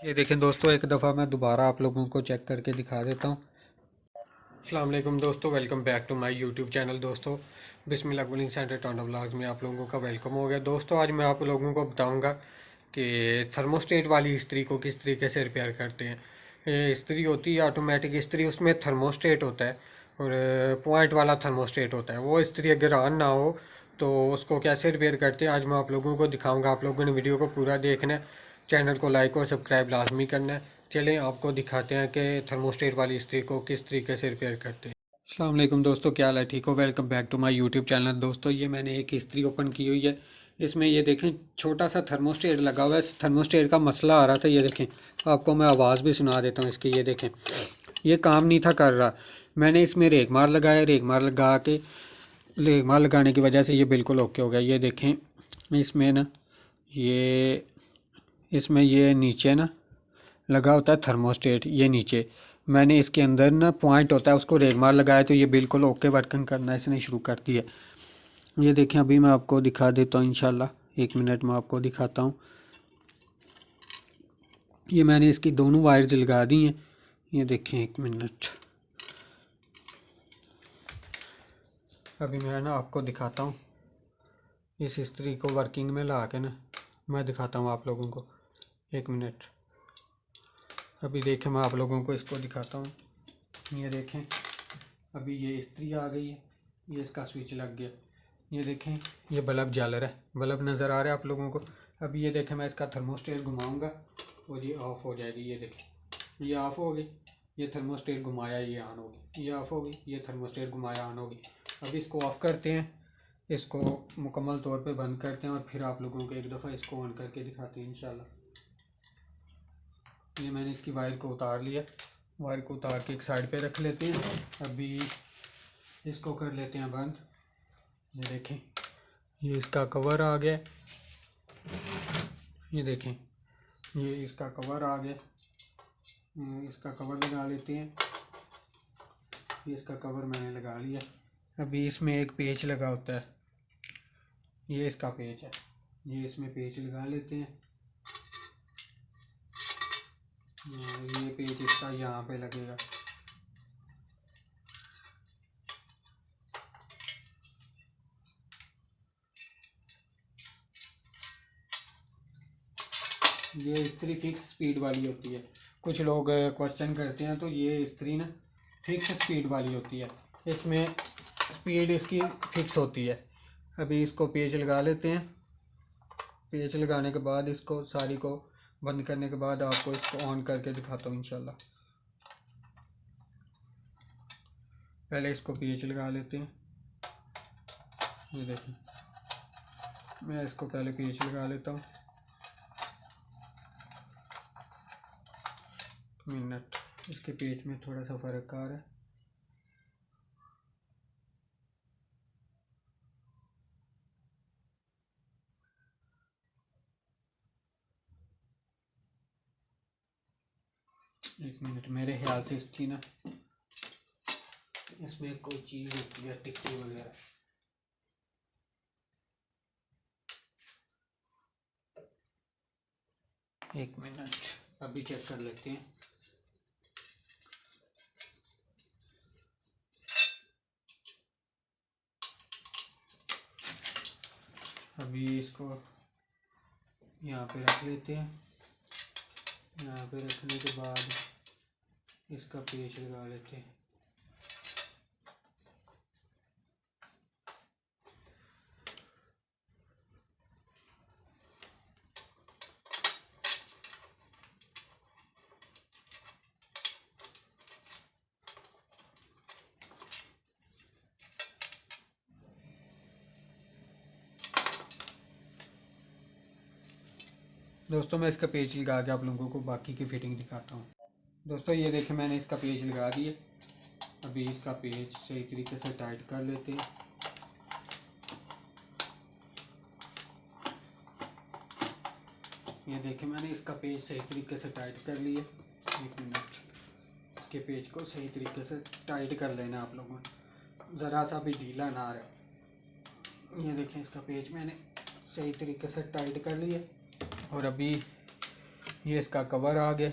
ये देखें दोस्तों, एक दफ़ा मैं दोबारा आप लोगों को चेक करके दिखा देता हूँ। अस्सलाम वालेकुम दोस्तों, welcome back to my YouTube channel. दोस्तों Bismillah cooling centre Tanda vlogs में आप लोगों का वेलकम हो गया। दोस्तों आज मैं आप लोगों को बताऊंगा कि थर्मोस्टेट वाली इस्त्री को किस तरीके से रिपेयर करते हैं। ये इस्त्री होती है ऑटोमेटिक इस्त्री, उसमें थर्मोस्टेट होता है और पॉइंट वाला थर्मोस्टेट होता है। वो इस्त्री अगर ऑन ना हो तो उसको कैसे रिपेयर करते हैं आज मैं आप लोगों को दिखाऊंगा। आप लोगों ने वीडियो को पूरा देखना है, चैनल को लाइक और सब्सक्राइब लाजमी करना है। चलें आपको दिखाते हैं कि थर्मोस्टेट वाली इस्त्री को किस तरीके से रिपेयर करते हैं। अस्सलाम वालेकुम दोस्तों, क्या हाल है? ठीक हो? Welcome back to my YouTube channel. दोस्तों ये मैंने एक इस्त्री ओपन की हुई है। इसमें ये देखें छोटा सा थर्मोस्टेट लगा हुआ है। इस थर्मोस्टेट का मसला आ रहा था। ये देखें, आपको मैं आवाज़ भी सुना देता हूँ इसकी। ये देखें, ये काम नहीं था कर रहा। मैंने इसमें रेगमार लगाया, रेगमार लगा के रेगमार लगाने की वजह से ये बिल्कुल ओके हो गया। ये देखें इसमें ना, ये इसमें ये नीचे ना लगा होता है थर्मोस्टेट। ये नीचे मैंने इसके अंदर ना पॉइंट होता है, उसको रेगमार लगाया तो ये बिल्कुल ओके वर्किंग करना इसने शुरू कर दिया। ये देखें, अभी मैं आपको दिखा देता हूँ इंशाल्लाह। एक मिनट में आपको दिखाता हूँ। ये मैंने इसकी दोनों वायर्स लगा दी हैं। ये देखें, एक मिनट, अभी मैं ना आपको दिखाता हूँ। इस इस्त्री को वर्किंग में ला के ना मैं दिखाता हूँ आप लोगों को। एक मिनट, अभी देखें मैं आप लोगों को इसको दिखाता हूँ। ये देखें, अभी ये इस्त्री आ गई है, ये इसका स्विच लग गया। ये देखें, ये बल्ब जल रहा है, बल्ब नज़र आ रहा है आप लोगों को। अभी ये देखें, मैं इसका थर्मोस्टेट घुमाऊंगा और ये ऑफ़ हो जाएगी। ये देखें, ये ऑफ़ हो गई। ये थर्मोस्टेट घुमाया, ये ऑन हो गई। ये ऑफ़ हो गई, ये थर्मोस्टेट घुमाया, ऑन हो गई। अभी इसको ऑफ़ करते हैं, इसको मुकम्मल तौर पे बंद करते हैं और फिर आप लोगों को एक दफ़ा इसको ऑन करके दिखाते हैं इंशाल्लाह। ये मैंने इसकी वायर को उतार लिया। वायर को उतार के एक साइड पे रख लेते हैं। अभी इसको कर लेते हैं बंद। ये देखें, ये इसका कवर आ गया। ये देखें, ये इसका कवर आ गया। इसका कवर लगा लेते हैं। ये इसका कवर मैंने लगा लिया। अभी इसमें एक पेच लगा होता है, ये इसका पेच है। ये इसमें पेच लगा लेते हैं। ये पेच इसका यहाँ पे लगेगा। ये इस्त्री फिक्स स्पीड वाली होती है। कुछ लोग क्वेश्चन करते हैं, तो ये इस्त्री ना फिक्स स्पीड वाली होती है। इसमें स्पीड इसकी फिक्स होती है। अभी इसको पेच लगा लेते हैं। पेच लगाने के बाद इसको सारी को बंद करने के बाद आपको इसको ऑन करके दिखाता हूँ इंशाल्लाह। पहले इसको पेच लगा लेते हैं। ये देखें, मैं इसको पहले पेच लगा लेता हूँ। मिनट, इसके पेच में थोड़ा सा फ़र्क आ रहा है। एक मिनट, मेरे ख्याल से इसकी ना इसमें कोई चीज़ होती है, टिक्की वगैरह। एक मिनट, अभी चेक कर लेते हैं। अभी इसको यहाँ पे रख लेते हैं। यहाँ पे रखने के बाद इसका पेच लगा लेते हैं। दोस्तों मैं इसका पेच लगा के आप लोगों को बाकी की फिटिंग दिखाता हूँ। दोस्तों ये देखें, मैंने इसका पेच लगा दिए। अभी इसका पेच सही तरीके से टाइट कर लेते हैं। ये देखें, मैंने इसका पेच सही तरीके से टाइट कर लिया। एक मिनट, इसके पेच को सही तरीके से टाइट कर लेना आप लोगों ने, ज़रा सा भी ढीला ना रहे। ये देखें, इसका पेच मैंने सही तरीके से टाइट कर लिया। और अभी ये इसका कवर आ गया।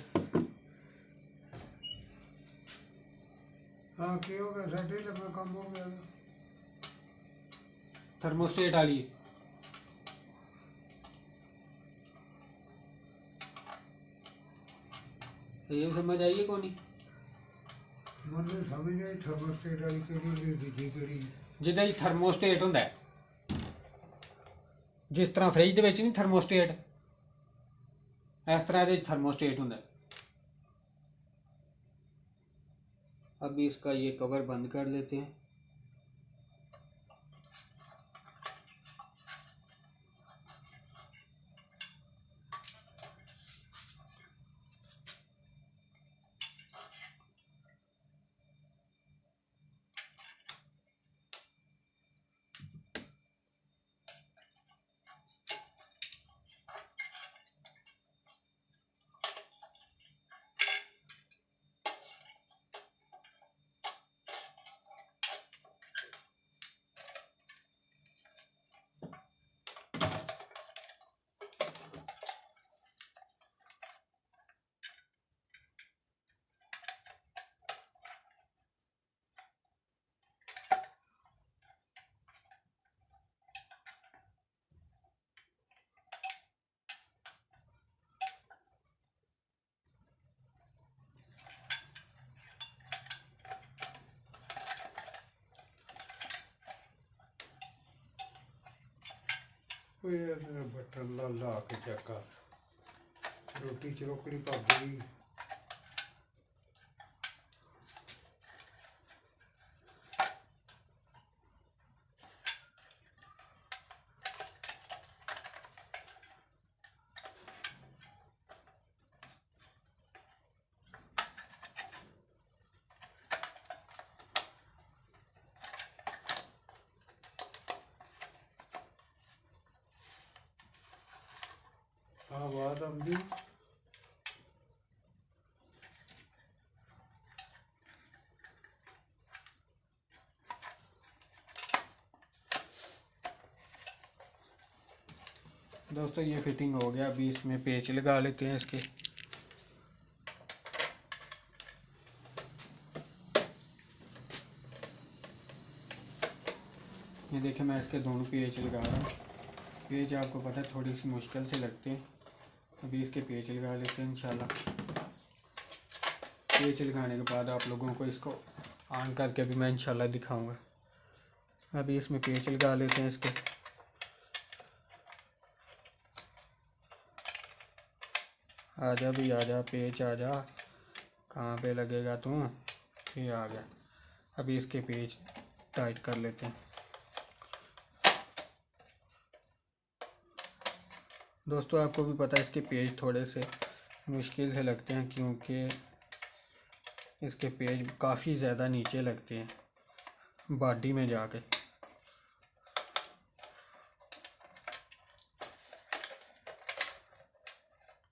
हाँ की हो गया साढ़े लम्बा कम हो गया थर्मोस्टेट वाली ये समझ आइए को नहीं मैंने समझ नहीं थर्मोस्टेट वाली केड़ी दूजी केड़ी जिदा थर्मोस्टेट होंदा है जिस तरह फ्रिज दे विच नहीं थर्मोस्टेट इस तरह दे थर्मोस्टेट होंदा है। अभी इसका ये कवर बंद कर लेते हैं। बटन ला ला के चेक कर रोटी चरोकड़ी पक गई। आवाज आती दोस्तों ये फिटिंग हो गया। अभी इसमें पेच लगा लेते हैं इसके। ये देखिए मैं इसके दोनों पेच लगा रहा हूँ। पेच आपको पता है थोड़ी सी मुश्किल से लगते हैं। अभी इसके पेच लगा लेते हैं इंशाल्लाह। पेच लगाने के बाद आप लोगों को इसको ऑन करके भी मैं इंशाल्लाह दिखाऊंगा। अभी इसमें पेच लगा लेते हैं इसके। आजा भी आजा पेच आजा, कहाँ पे लगेगा तू? ये आ गया। अभी इसके पेच टाइट कर लेते हैं। दोस्तों आपको भी पता है इसके पेज थोड़े से मुश्किल से लगते हैं क्योंकि इसके पेज काफ़ी ज़्यादा नीचे लगते हैं बॉडी में जाके।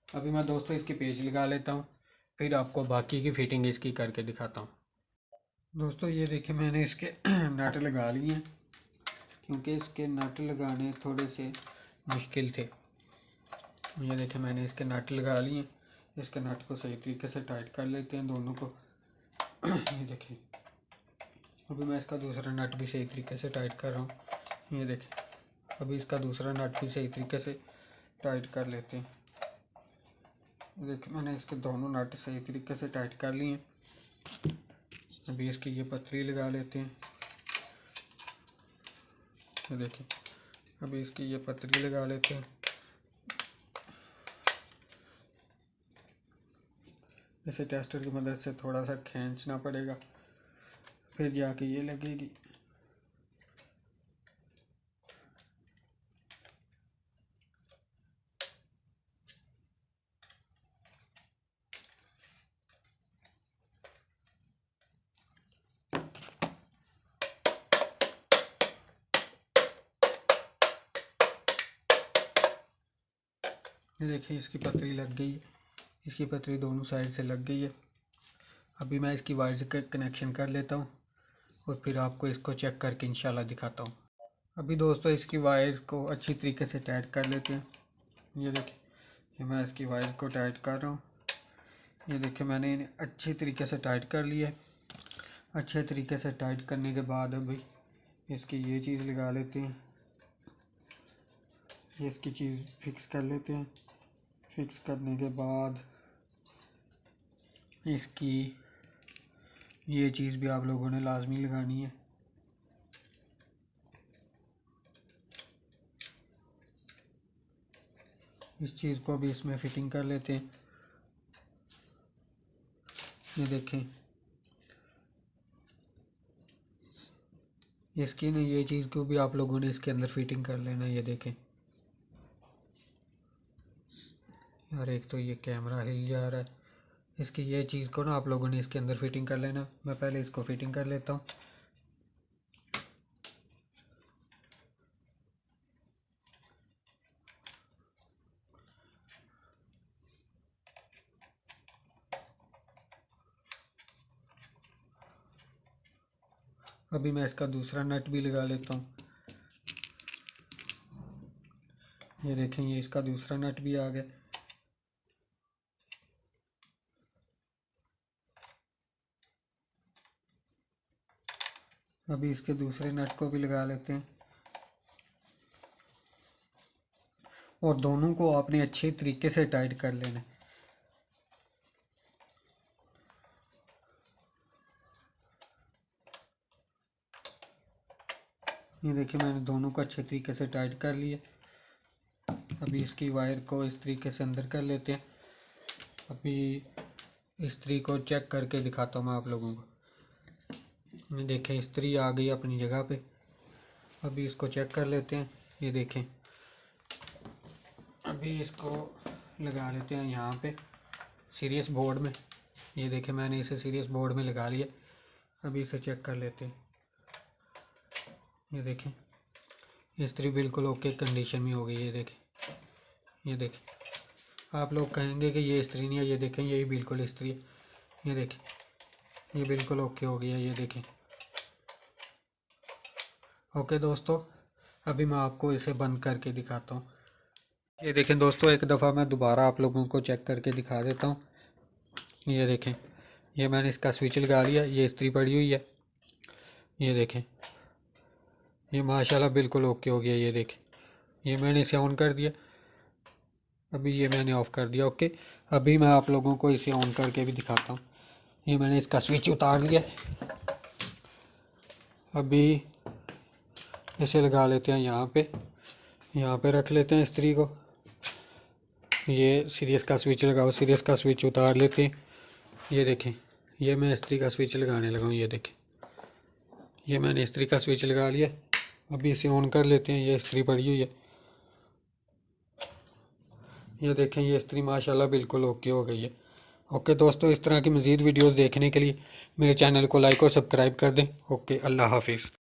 अभी मैं दोस्तों इसके पेज लगा लेता हूँ, फिर आपको बाकी की फिटिंग इसकी करके दिखाता हूँ। दोस्तों ये देखिए मैंने इसके नट लगा लिए हैं क्योंकि इसके नट लगाने थोड़े से मुश्किल थे। ये देखिए मैंने इसके नट लगा लिए। इसके नट को सही तरीके से टाइट कर लेते हैं दोनों को। ये देखिए अभी मैं इसका दूसरा नट भी सही तरीके से टाइट कर रहा हूँ। ये देखिए अभी इसका दूसरा नट भी सही तरीके से टाइट कर लेते हैं। देखिए मैंने इसके दोनों नट सही तरीके से टाइट कर लिए। अभी इसकी ये पतरी लगा लेते हैं। ये देखिए अभी इसकी ये पतरी लगा लेते हैं। इसे टेस्टर की मदद से थोड़ा सा खींचना पड़ेगा फिर जाके ये लगेगी। ये देखिए इसकी पतरी लग गई है। इसकी पतरी दोनों साइड से लग गई है। अभी मैं इसकी वायर का कनेक्शन कर लेता हूँ और फिर आपको इसको चेक करके इंशाल्लाह दिखाता हूँ। अभी दोस्तों इसकी वायर को अच्छी तरीके से टाइट कर लेते हैं। ये देखिए ये मैं इसकी वायर को टाइट कर रहा हूँ। ये देखिए मैंने इन्हें अच्छी तरीके से टाइट कर लिया है। अच्छे तरीके से टाइट करने के बाद अभी इसकी ये चीज़ लगा लेते हैं। ये इसकी चीज़ फिक्स कर लेते हैं। फिक्स करने के बाद इसकी ये चीज़ भी आप लोगों ने लाजमी लगानी है। इस चीज़ को भी इसमें फिटिंग कर लेते हैं। ये देखें इसकी ना ये चीज़ को भी आप लोगों ने इसके अंदर फिटिंग कर लेना। ये देखें यार, एक तो ये कैमरा हिल जा रहा है। इसकी ये चीज़ को ना आप लोगों ने इसके अंदर फिटिंग कर लेना। मैं पहले इसको फिटिंग कर लेता हूँ। अभी मैं इसका दूसरा नट भी लगा लेता हूँ। ये देखें ये इसका दूसरा नट भी आ गया। अभी इसके दूसरे नट को भी लगा लेते हैं और दोनों को आपने अच्छे तरीके से टाइट कर लेना है। ये देखिए मैंने दोनों को अच्छे तरीके से टाइट कर लिया। अभी इसकी वायर को इस तरीके से अंदर कर लेते हैं। अभी इस्त्री को चेक करके दिखाता हूँ मैं आप लोगों को। ये देखें इस्त्री आ गई अपनी जगह पे। अभी इसको चेक कर लेते हैं। ये देखें अभी इसको लगा लेते हैं यहाँ पे सीरियस बोर्ड में। ये देखें मैंने इसे सीरियस बोर्ड में लगा लिया। अभी इसे चेक कर लेते हैं। ये देखें इस्त्री बिल्कुल ओके कंडीशन में हो गई। ये देखें आप लोग कहेंगे कि ये इस्त्री नहीं है। ये देखें यही बिल्कुल इस्त्री है। ये देखें ये बिल्कुल ओके हो गया। ये देखें ओके दोस्तों, अभी मैं आपको इसे बंद करके दिखाता हूँ। ये देखें दोस्तों, एक दफ़ा मैं दोबारा आप लोगों को चेक करके दिखा देता हूँ। ये देखें ये मैंने इसका स्विच लगा लिया। ये इस्त्री पड़ी हुई है। ये देखें ये माशाल्लाह बिल्कुल ओके हो गया। ये देखें ये मैंने इसे ऑन कर दिया। अभी ये मैंने ऑफ़ कर दिया। ओके, अभी मैं आप लोगों को इसे ऑन करके भी दिखाता हूँ। ये मैंने इसका स्विच उतार लिया। अभी इसे लगा लेते हैं यहाँ पे रख लेते हैं इस्त्री को। ये सीरियस का स्विच लगाओ। सीरियस का स्विच उतार लेते हैं। ये देखें ये मैं इस्त्री का स्विच लगाने लगा हूँ। ये देखें ये मैंने इस्त्री का स्विच लगा लिया। अभी इसे ऑन कर लेते हैं। ये इस्त्री पड़ी हुई है। ये देखें ये इस्त्री माशाल्लाह बिल्कुल ओके हो गई है। ओके दोस्तों, इस तरह की मज़ीद वीडियोस देखने के लिए मेरे चैनल को लाइक और सब्सक्राइब कर दें। ओके, अल्लाह हाफिज़।